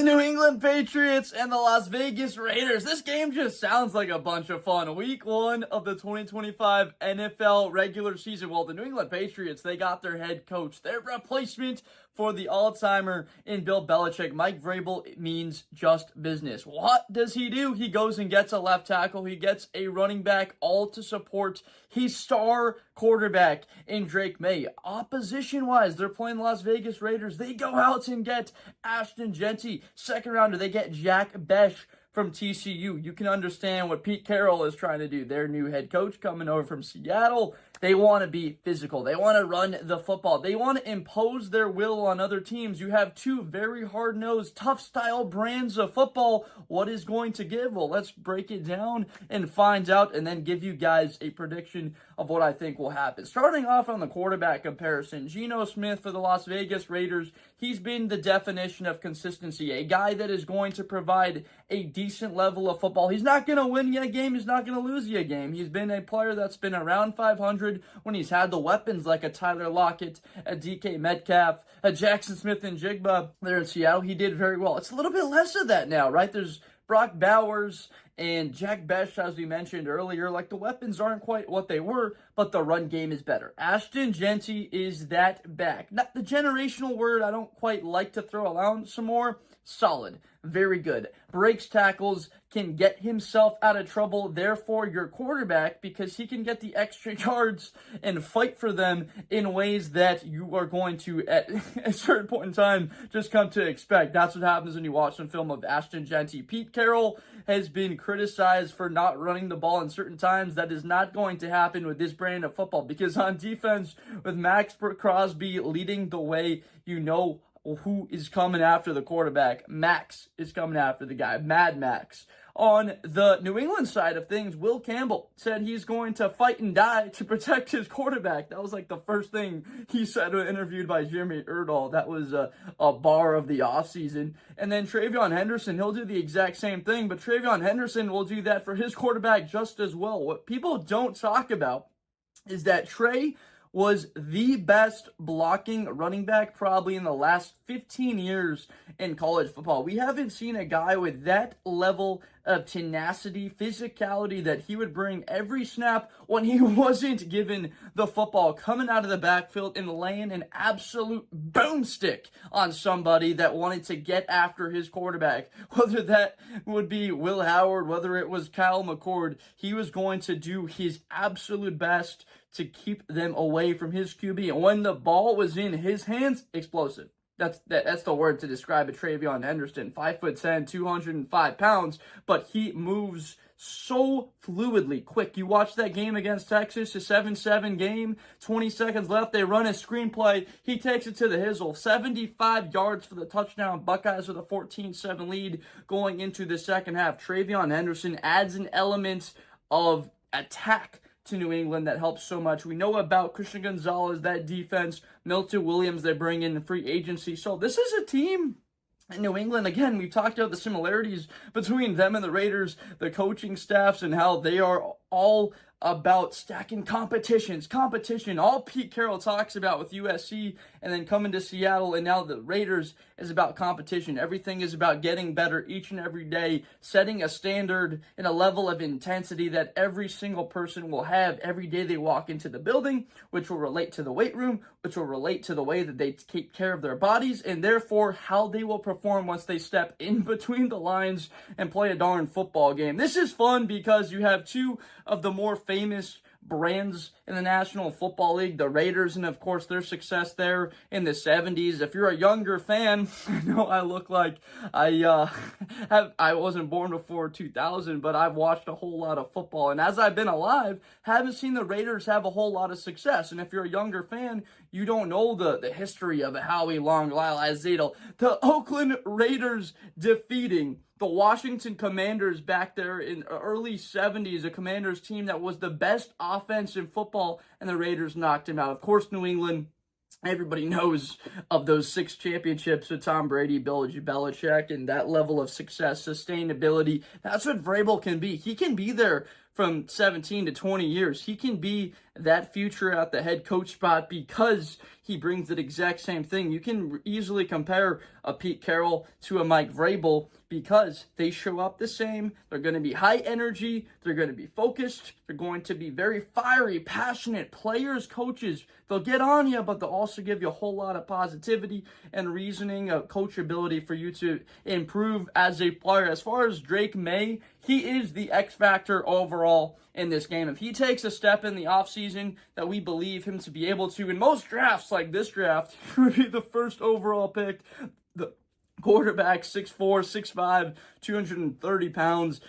The New England Patriots and the Las Vegas Raiders. This game just sounds like a bunch of fun. Week 1 of the 2025 NFL regular season. Well, the New England Patriots, they got their head coach, their replacement for the all-timer in Bill Belichick. Mike Vrabel means just business. What does he do? He goes and gets a left tackle. He gets a running back, all to support his star quarterback in Drake Maye. Opposition-wise, they're playing Las Vegas Raiders. They go out and get Ashton, Jeanty. Second rounder, they get Jack Besh from TCU. You can understand what Pete Carroll is trying to do. Their new head coach coming over from Seattle. They want to be physical. They want to run the football. They want to impose their will on other teams. You have two very hard-nosed, tough-style brands of football. What is going to give? Well, let's break it down and find out and then give you guys a prediction of what I think will happen. Starting off on the quarterback comparison, Geno Smith for the Las Vegas Raiders, he's been the definition of consistency. A guy that is going to provide a decent level of football. He's not going to win you a game. He's not going to lose you a game. He's been a player that's been around 500 when he's had the weapons like a Tyler Lockett, a DK Metcalf, a Jackson Smith and Jigba there in Seattle. He did very well. It's a little bit less of that now, right? There's Brock Bowers and Jack Besh, as we mentioned earlier. Like, the weapons aren't quite what they were, but the run game is better. Ashton, Jeanty is that back. Not the generational word I don't quite like to throw around some more. Solid. Very good. Breaks tackles, can get himself out of trouble. Therefore, your quarterback, because he can get the extra yards and fight for them in ways that you are going to, at a certain point in time, just come to expect. That's what happens when you watch some film of Ashton, Jeanty. Pete Carroll has been criticized for not running the ball in certain times. That is not going to happen with this brand of football, because on defense, with Max Crosby leading the way, you know who is coming after the quarterback. Max is coming after the guy. Mad Max. On the New England side of things, Will Campbell said he's going to fight and die to protect his quarterback. That was like the first thing he said when interviewed by Jimmy Erdahl. That was a bar of the offseason. And then TreVeyon Henderson, he'll do the exact same thing, but TreVeyon Henderson will do that for his quarterback just as well. What people don't talk about is that Trey was the best blocking running back probably in the last 15 years in college football. We haven't seen a guy with that level of tenacity, physicality that he would bring every snap when he wasn't given the football, coming out of the backfield and laying an absolute boomstick on somebody that wanted to get after his quarterback. Whether that would be Will Howard, whether it was Kyle McCord, he was going to do his absolute best to keep them away from his QB. And when the ball was in his hands, explosive. That's the word to describe a TreVeyon Henderson. 5'10", 205 pounds, but he moves so fluidly quick. You watch that game against Texas, a 7-7 game, 20 seconds left. They run a screenplay. He takes it to the hizzle. 75 yards for the touchdown. Buckeyes with a 14-7 lead going into the second half. TreVeyon Henderson adds an element of attack to New England that helps so much. We know about Christian Gonzalez, that defense, Milton Williams they bring in free agency. So this is a team in New England. Again, we've talked about the similarities between them and the Raiders, the coaching staffs, and how they are all about stacking competition. All Pete Carroll talks about with USC and then coming to Seattle, and now the Raiders is about competition. Everything is about getting better each and every day, setting a standard and a level of intensity that every single person will have every day they walk into the building, which will relate to the weight room, which will relate to the way that they take care of their bodies, and therefore how they will perform once they step in between the lines and play a darn football game. This is fun because you have two of the more famous brands in the National Football League, the Raiders, and of course their success there in the 70s. If you're a younger fan, I know I look like I wasn't born before 2000, but I've watched a whole lot of football, and as I've been alive, haven't seen the Raiders have a whole lot of success. And if you're a younger fan, you don't know the history of Howie Long, Lyle Azadel, the Oakland Raiders defeating the Washington Commanders back there in early 70s, a Commanders team that was the best offense in football, and the Raiders knocked him out. Of course, New England, everybody knows of those 6 championships with Tom Brady, Bill Belichick, and that level of success, sustainability. That's what Vrabel can be. He can be there from 17 to 20 years. He can be that future at the head coach spot because he brings the exact same thing. You can easily compare a Pete Carroll to a Mike Vrabel because they show up the same. They're going to be high energy. They're going to be focused. They're going to be very fiery, passionate players, coaches. They'll get on you, but they'll also give you a whole lot of positivity and reasoning, coachability for you to improve as a player. As far as Drake Maye, he is the X factor overall in this game. If he takes a step in the offseason that we believe him to be able to, in most drafts like this draft, he would be the first overall pick. The quarterback, 6'4", 6'5", 230 pounds,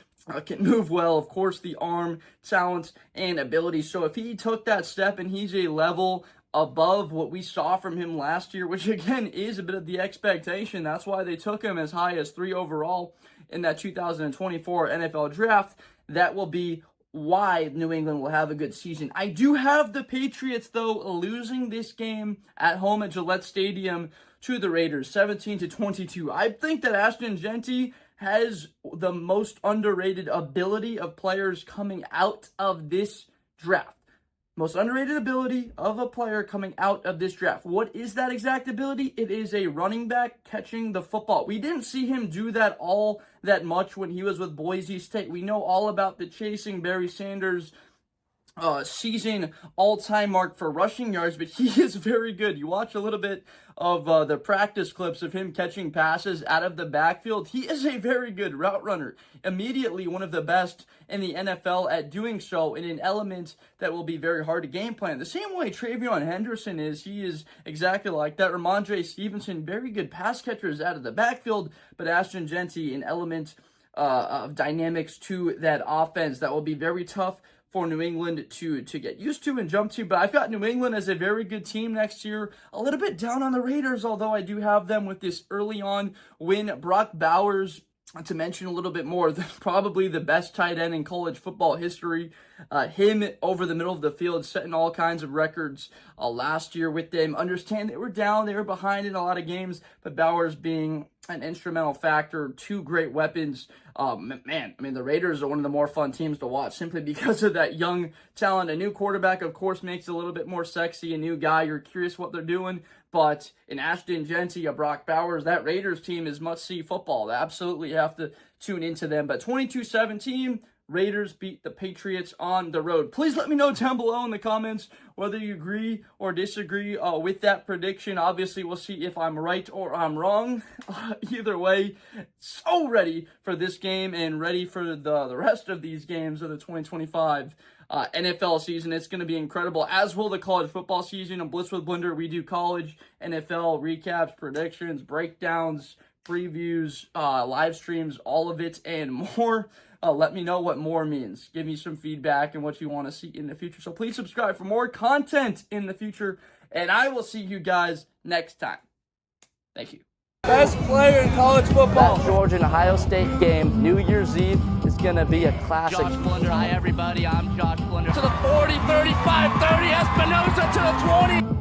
can move well. Of course, the arm, talent, and ability. So if he took that step and he's a level above what we saw from him last year, which again is a bit of the expectation. That's why they took him as high as 3 overall in that 2024 NFL draft. That will be why New England will have a good season. I do have the Patriots, though, losing this game at home at Gillette Stadium to the Raiders, 17-22. I think that Ashton Jeanty has the most underrated ability of players coming out of this draft. Most underrated ability of a player coming out of this draft. What is that exact ability? It is a running back catching the football. We didn't see him do that all that much when he was with Boise State. We know all about the chasing Barry Sanders season all-time mark for rushing yards, but he is very good. You watch a little bit of the practice clips of him catching passes out of the backfield. He is a very good route runner. Immediately one of the best in the NFL at doing so in an element that will be very hard to game plan. The same way TreVeyon Henderson is. He is exactly like that. Ramondre Stevenson, very good pass catchers out of the backfield, but Ashton Jeanty, an element of dynamics to that offense that will be very tough for New England to get used to and jump to. But I've got New England as a very good team next year. A little bit down on the Raiders, although I do have them with this early on win. Brock Bowers, to mention a little bit more, probably the best tight end in college football history. Him over the middle of the field, setting all kinds of records last year with them. Understand they were down, they were behind in a lot of games, but Bowers being an instrumental factor, 2 great weapons. Man, I mean, the Raiders are one of the more fun teams to watch simply because of that young talent. A new quarterback, of course, makes it a little bit more sexy. A new guy, you're curious what they're doing. But in Ashton Jeanty, a Brock Bowers, that Raiders team is must-see football. They absolutely have to tune into them. But 22-17, Raiders beat the Patriots on the road. Please let me know down below in the comments whether you agree or disagree with that prediction. Obviously, we'll see if I'm right or I'm wrong. Either way, so ready for this game and ready for the rest of these games of the 2025 NFL season. It's going to be incredible, as will the college football season. On Blitz with Blender, we do college, NFL recaps, predictions, breakdowns, previews, live streams, all of it and more. Let me know what more means. Give me some feedback and what you want to see in the future. So please subscribe for more content in the future, and I will see you guys next time. Thank you. Best player in college football. That Georgia and Ohio State game, New Year's Eve, is going to be a classic. Josh Blender, hi everybody, I'm Josh Blender. To the 40, 35, 30, Espinosa to the 20.